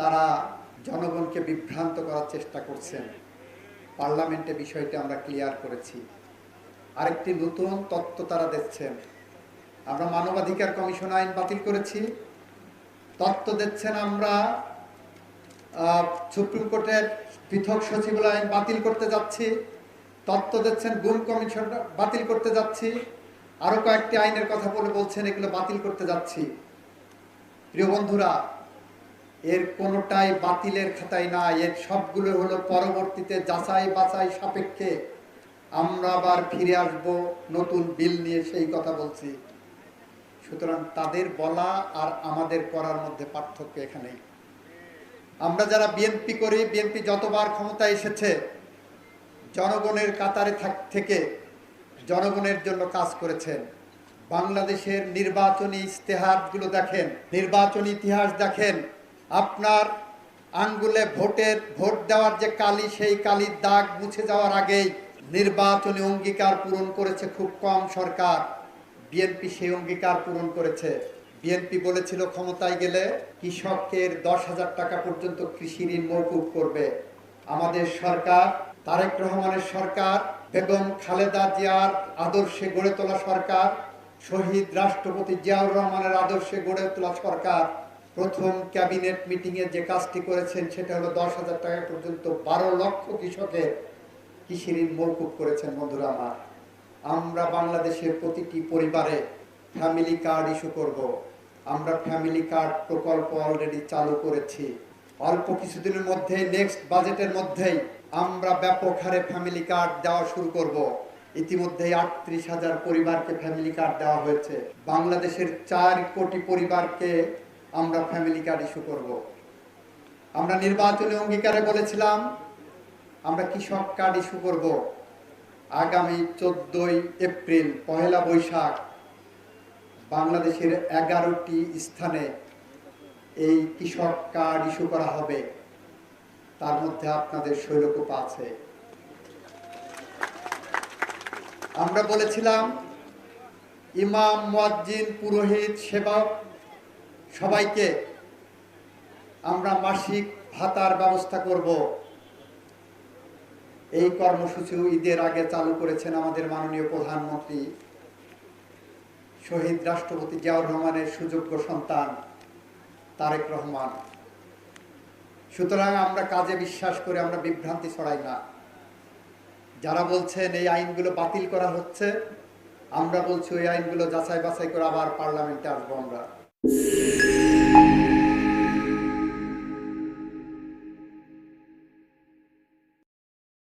তারা জনগণকে বিভ্রান্ত করার চেষ্টা করছেন। পার্লামেন্টে বিষয়টি আমরা ক্লিয়ার করেছি। আরেকটি নতুন তত্ত্ব তারা দিচ্ছেন। আমরা মানবাধিকার কমিশন আইন বাতিল করেছি, তত্ত্ব দিচ্ছেন আমরা সুপ্রিম কোর্টের পৃথক সচিবালয় আইন বাতিল করতে যাচ্ছি, তত্ত্ব দিচ্ছেন গুম কমিশন বাতিল করতে যাচ্ছি, আরো কয়েকটি আইনের কথা বলছেন এগুলো বাতিল করতে যাচ্ছি। প্রিয় বন্ধুরা, এর কোনোটাই বাতিলের খাতায় না, এর সবগুলো হলো পরবর্তীতে যাচাই বাছাই সাপেক্ষে আমরা আবার ফিরে আসব নতুন বিল নিয়ে, সেই কথা বলছি। সুতরাং তাদের বলা আর আমাদের করার মধ্যে পার্থক্য এখানেই। আমরা যারা বিএনপি করি, বিএনপি যতবার ক্ষমতায় এসেছে জনগণের কাতারে থেকে জনগণের জন্য কাজ করেছেন। বাংলাদেশের নির্বাচনী ইস্তেহারগুলো দেখেন, নির্বাচনী ইতিহাস দেখেন, আপনার আঙ্গুলে ভোট দেওয়ার যে কালি, সেই কালির দাগ মুছে যাওয়ার আগেই নির্বাচনী অঙ্গীকার পূরণ করেছে খুব কম সরকার। বিএনপি সেই অঙ্গীকার পূরণ করেছে। বিএনপি বলেছিল ক্ষমতায় গেলে কৃষকের 10,000 টাকা পর্যন্ত কৃষি ঋণ মওকুফ করবে। আমাদের সরকার, তারেক রহমানের সরকার, বেগম খালেদা জিয়ার আদর্শে গড়ে তোলা সরকার, শহীদ রাষ্ট্রপতি জিয়াউর রহমানের আদর্শে গড়ে তোলা সরকার প্রথম ক্যাবিনেট মিটিংয়ে যে কাজটি করেছেন সেটা হলো 10,000 টাকা পর্যন্ত 12 লক্ষ কৃষকের কৃষি ঋণ মওকুফ করেছেন। বন্ধুরা আমার, আমরা বাংলাদেশের প্রতিটি পরিবারে ফ্যামিলি কার্ড ইস্যু করব। আমরা ফ্যামিলি কার্ড প্রকল্প অলরেডি চালু করেছি। অল্প কিছুদিনের মধ্যে, নেক্সট বাজেটের মধ্যেই আমরা ব্যাপক হারে ফ্যামিলি কার্ড দেওয়া শুরু করব। ইতিমধ্যেই 38,000 পরিবারকে ফ্যামিলি কার্ড দেওয়া হয়েছে। বাংলাদেশের 4 কোটি পরিবারকে আমরা ফ্যামিলি কার্ড ইস্যু করব। আমরা নির্বাচনী অঙ্গীকারে বলেছিলাম আমরা কৃষক কার্ড ইস্যু করব। আগামী 14 এপ্রিল, পহেলা বৈশাখ বাংলাদেশের 11টি স্থানে এই কৃষক কার্ড ইস্যু করা হবে। তার মধ্যে আপনাদের শৈলকুপা আছে। আমরা বলেছিলাম ইমাম, মুয়াজ্জিন, পুরোহিত, সেবক সবাইকে আমরা মাসিক ভাতার ব্যবস্থা করব। এই কর্মসূচিও ঈদের আগে চালু করেছেন আমাদের মাননীয় প্রধানমন্ত্রী, শহীদ রাষ্ট্রপতি জিয়াউর রহমানের সুযোগ্য সন্তান তারেক রহমান। সুতরাং আমরা কাজে বিশ্বাস করে আমরা বিভ্রান্তি ছড়াই না। যারা বলছেন এই আইনগুলো বাতিল করা হচ্ছে, আমরা বলছি ওই আইনগুলো যাচাই বাছাই করে আবার পার্লামেন্টে আসবো আমরা।